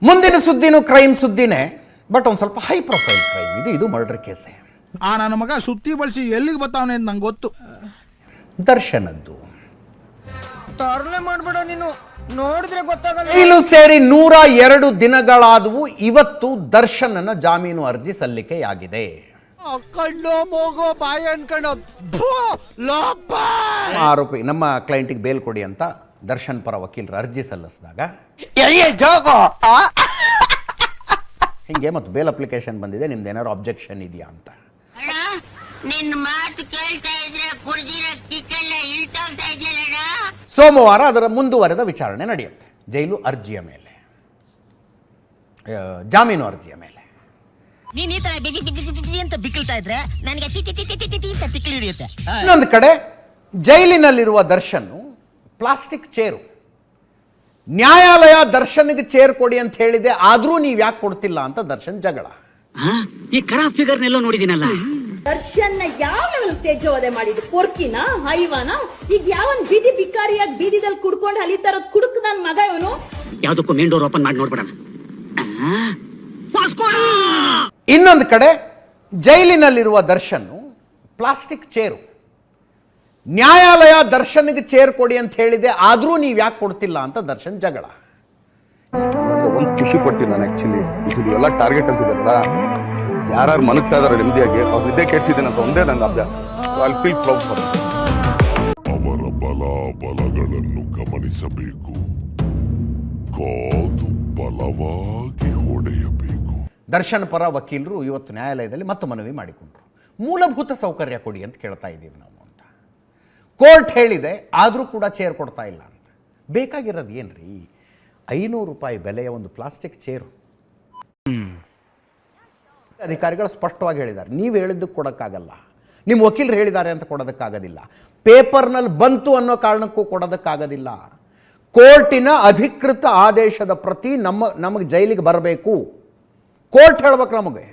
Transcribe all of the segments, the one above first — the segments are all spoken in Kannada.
ಮುಂದಿನ ಸುದ್ದಿನೂ ಕ್ರೈಮ್ ಸುದ್ದಿನೇ, ಬಟ್ ಒಂದು ಸ್ವಲ್ಪ ಹೈ ಪ್ರೊಫೈಲ್ ಕ್ರೈಮ್ ಇದು ಮರ್ಡರ್ ಕೇಸೇ. ನನ್ನ ಮಗ ಸುತ್ತಿ ಬಳಸಿ ಎಲ್ಲಿಗೆ ಬರ್ತಾವನೆ ಅಂತ ನಂಗೆ ಗೊತ್ತು. ದರ್ಶನದ್ದು ತರಲೆ ಮಾಡ್ಬೇಡ ನೀನು, ನೋಡಿದ್ರೆ ಗೊತ್ತಾಗಲ್ಲ. ಜೈಲು ಸೇರಿ 102 ದಿನಗಳಾದವು. ಇವತ್ತು ದರ್ಶನನ ಜಾಮೀನು ಅರ್ಜಿ ಸಲ್ಲಿಕೆಯಾಗಿದೆ. ಕಣ್ಣು ಮೂಗು ಬಾಯಿ ಅನ್ಕೊಂಡು ಆರೋಪಿ ನಮ್ಮ ಕ್ಲೈಂಟಿಗೆ ಬೇಲ್ ಕೊಡಿ ಅಂತ ದರ್ಶನ್ ಪರ ವಕೀಲರು ಅರ್ಜಿ ಸಲ್ಲಿಸಿದಾಗ ಹಿಂಗೆ ಮತ್ತು ಬೇಲ್ ಅಪ್ಲಿಕೇಶನ್ ಬಂದಿದೆ, ನಿಮ್ದು ಏನಾದ್ರು ಅಬ್ಜೆಕ್ಷನ್ ಇದೆಯಾ ಅಂತ. ನಿನ್ನ ಮಾತು ಕೇಳ್ತಾ ಇದ್ರೆ ಕುಡಿದಿರ ಕಿಕ್ಕೆಲ್ಲ ಇಳ್ತೋಗ್ತಾ ಇದೆಯಲ್ಲ. ಸೋಮವಾರ ಅದರ ಮುಂದುವರೆದ ವಿಚಾರಣೆ ನಡೆಯುತ್ತೆ ಜೈಲು ಅರ್ಜಿಯ ಮೇಲೆ, ಜಾಮೀನು ಅರ್ಜಿಯ ಮೇಲೆ. ನೀನ್ ಈ ತರ ಅಂತ ಬಿಕ್ಕಳ್ತಾ ಇದ್ರೆ ನನಗೆ ತಿಕ್ಕಿ ಹಿಡಿಯುತ್ತೆ. ಇನ್ನೊಂದು ಕಡೆ ಜೈಲಿನಲ್ಲಿರುವ ದರ್ಶನ್ ಪ್ಲಾಸ್ಟಿಕ್ ಚೇರು, ನ್ಯಾಯಾಲಯ ದರ್ಶನ್ಗೆ ಚೇರ್ ಕೊಡಿ ಅಂತ ಹೇಳಿದೆ, ಆದ್ರೂ ನೀವ್ ಯಾಕೆ ಕೊಡ್ತಿಲ್ಲ ಅಂತ ದರ್ಶನ್ ಜಗಳ. ಈ ಕರಾಬ್ ಫಿಗರ್ನೆಲ್ಲ ನೋಡಿದಿನಲ್ಲ. ದರ್ಶನ್ ಯಾವ ಲೆವೆಲ್ ತೇಜೋವಧೆ ಮಾಡಿದ್ರು? ಪೊರ್ಕಿನ ಹೈವಾನ? ಈಗ ಯಾವನ್ ಬೀದಿ ಬಿಕಾರಿಯಾಗಿ ಬೀದಿದಲ್ಲಿ ಕುಡ್ಕೊಂಡು ಅಲಿತಾರ ಕುಡುಕ್ ನನ್ ಮಗ ಇವನು. ಯಾವ್ದಕ್ಕೂ ಮೇನ್ ಡೋರ್ ಓಪನ್ ಮಾಡಿ ನೋಡ್ಬೇಡ. ಇನ್ನೊಂದು ಕಡೆ ಜೈಲಿನಲ್ಲಿರುವ ದರ್ಶನ್ ಪ್ಲಾಸ್ಟಿಕ್ ಚೇರು, ನ್ಯಾಯಾಲಯ ದರ್ಶನ್ಗೆ ಚೇರ್ ಕೊಡಿ ಅಂತ ಹೇಳಿದೆ, ಆದ್ರೂ ನೀವ್ ಯಾಕೆ ಕೊಡ್ತಿಲ್ಲ ಅಂತ ದರ್ಶನ್ ಜಗಳ. ಒಂದು ಖುಷಿ ಪಡ್ತೀನಿ ನಾನು ಆಕ್ಚುಲಿ. ಇದು ಎಲ್ಲ ಟಾರ್ಗೆಟ್ ಅಂತಿದಾರಲ್ಲ, ಯಾರು ಮನಗ್ತಾ ಇದಾರೆ ನೆಮ್ಮದಿಯಾಗಿ, ಅವ್ರು ನಿದ್ದೆ ಕೆಡ್ಸಿದ್ದೇನೆ ಅಂತ ಒಂದೇ ನನ್ನ ಅಭ್ಯಾಸ. ಐ ಫೀಲ್ ಪ್ರೌಡ್ ಫಾರ್ ಅವರ ಬಲಗಳನ್ನು ಗಮನಿಸಬೇಕು, ಕಾದು ಬಲವಾಗಿ ಹೊಡೆಯಬೇಕು. ದರ್ಶನ್ ಪರ ವಕೀಲರು ಇವತ್ತು ನ್ಯಾಯಾಲಯದಲ್ಲಿ ಮತ್ತೆ ಮನವಿ ಮಾಡಿಕೊಂಡ್ರು, ಮೂಲಭೂತ ಸೌಕರ್ಯ ಕೊಡಿ ಅಂತ ಕೇಳ್ತಾ ಇದ್ದೀವಿ ನಾವು ಅಂತ. ಕೋರ್ಟ್ ಹೇಳಿದೆ, ಆದರೂ ಕೂಡ ಚೇರ್ ಕೊಡ್ತಾ ಇಲ್ಲ ಅಂತ. ಬೇಕಾಗಿರೋದು ಏನ್ರಿ? 500 ರೂಪಾಯಿ ಬೆಲೆಯ ಒಂದು ಪ್ಲಾಸ್ಟಿಕ್ ಚೇರು. ಅಧಿಕಾರಿಗಳು ಸ್ಪಷ್ಟವಾಗಿ ಹೇಳಿದ್ದಾರೆ, ನೀವು ಹೇಳಿದ್ದಕ್ಕೆ ಕೊಡೋಕ್ಕಾಗಲ್ಲ, ನಿಮ್ಮ ವಕೀಲರು ಹೇಳಿದ್ದಾರೆ ಅಂತ ಕೊಡೋದಕ್ಕಾಗೋದಿಲ್ಲ, ಪೇಪರ್ನಲ್ಲಿ ಬಂತು ಅನ್ನೋ ಕಾರಣಕ್ಕೂ ಕೊಡೋದಕ್ಕಾಗೋದಿಲ್ಲ. ಕೋರ್ಟಿನ ಅಧಿಕೃತ ಆದೇಶದ ಪ್ರತಿ ನಮಗೆ ಜೈಲಿಗೆ ಬರಬೇಕು. ಕೋರ್ಟ್ ಹೇಳ್ಬೇಕು ನಮಗೆ.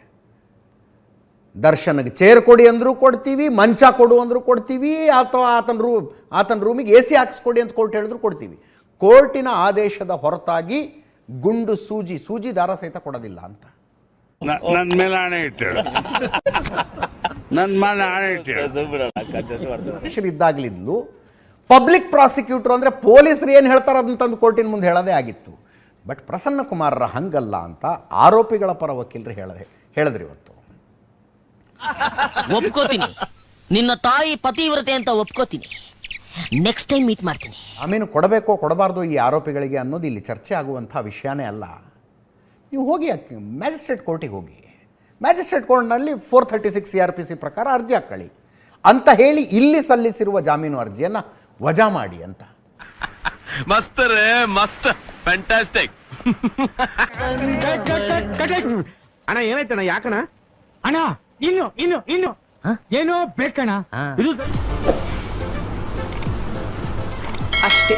ದರ್ಶನ್ಗೆ ಚೇರ್ ಕೊಡಿ ಅಂದರೂ ಕೊಡ್ತೀವಿ, ಮಂಚ ಕೊಡು ಅಂದರೂ ಕೊಡ್ತೀವಿ, ಅಥವಾ ಆತನ ರೂಮಿಗೆ AC ಹಾಕಿಸ್ಕೊಡಿ ಅಂತ ಕೋರ್ಟ್ ಹೇಳಿದ್ರು ಕೊಡ್ತೀವಿ. ಕೋರ್ಟಿನ ಆದೇಶದ ಹೊರತಾಗಿ ಗುಂಡು ಸೂಜಿ ದಾರ ಸಹಿತ ಕೊಡೋದಿಲ್ಲ ಅಂತ. ನನ್ನ ಮೇಲೆ ಆಣೆ ಇಟ್ಟೇಳು, ನನ್ನ ಮೇಲೆ ಆಣೆ ಇಟ್ಟೇಳು. ಇದ್ದಾಗಲಿಂದಲೂ ಪಬ್ಲಿಕ್ ಪ್ರಾಸಿಕ್ಯೂಟರ್ ಅಂದರೆ ಪೊಲೀಸರು ಏನು ಹೇಳ್ತಾರೆ ಅಂತಂದು ಕೋರ್ಟಿನ ಮುಂದೆ ಹೇಳೋದೇ ಆಗಿತ್ತು. ಬಟ್ ಪ್ರಸನ್ನ ಕುಮಾರರ ಹಂಗಲ್ಲ ಅಂತ ಆರೋಪಿಗಳ ಪರ ವಕೀಲರು ಹೇಳಿದ್ರಿ ಇವತ್ತು. ಒಪ್ಕೋತೀನಿ, ನಿನ್ನ ತಾಯಿ ಪತಿವ್ರತೆ ಅಂತ ಒಪ್ಕೋತೀನಿ. ನೆಕ್ಸ್ಟ್ ಟೈಮ್ ಮೀಟ್ ಮಾಡ್ತೀನಿ. ಜಾಮೀನು ಕೊಡಬೇಕೋ ಕೊಡಬಾರ್ದು ಈ ಆರೋಪಿಗಳಿಗೆ ಅನ್ನೋದು ಇಲ್ಲಿ ಚರ್ಚೆ ಆಗುವಂಥ ವಿಷಯನೇ ಅಲ್ಲ. ನೀವು ಹೋಗಿ ಮ್ಯಾಜಿಸ್ಟ್ರೇಟ್ ಕೋರ್ಟಿಗೆ ಹೋಗಿ, ಮ್ಯಾಜಿಸ್ಟ್ರೇಟ್ ಕೋರ್ಟ್ನಲ್ಲಿ 436 CRPC ಪ್ರಕಾರ ಅರ್ಜಿ ಹಾಕೊಳ್ಳಿ ಅಂತ ಹೇಳಿ ಇಲ್ಲಿ ಸಲ್ಲಿಸಿರುವ ಜಾಮೀನು ಅರ್ಜಿಯನ್ನು ವಜಾ ಮಾಡಿ ಅಂತ. ಮಸ್ತ್ ರೇ ಮಸ್ತ್, ಫ್ಯಾಂಟಾಸ್ಟಿಕ್. ಅಣ್ಣ ಏನಾಯ್ತಣ್ಣ? ಯಾಕಣ ಅಣ್ಣ? ಇನ್ನು ಏನೋ ಬೇಕಣ್ಣ. ಅಷ್ಟೇ.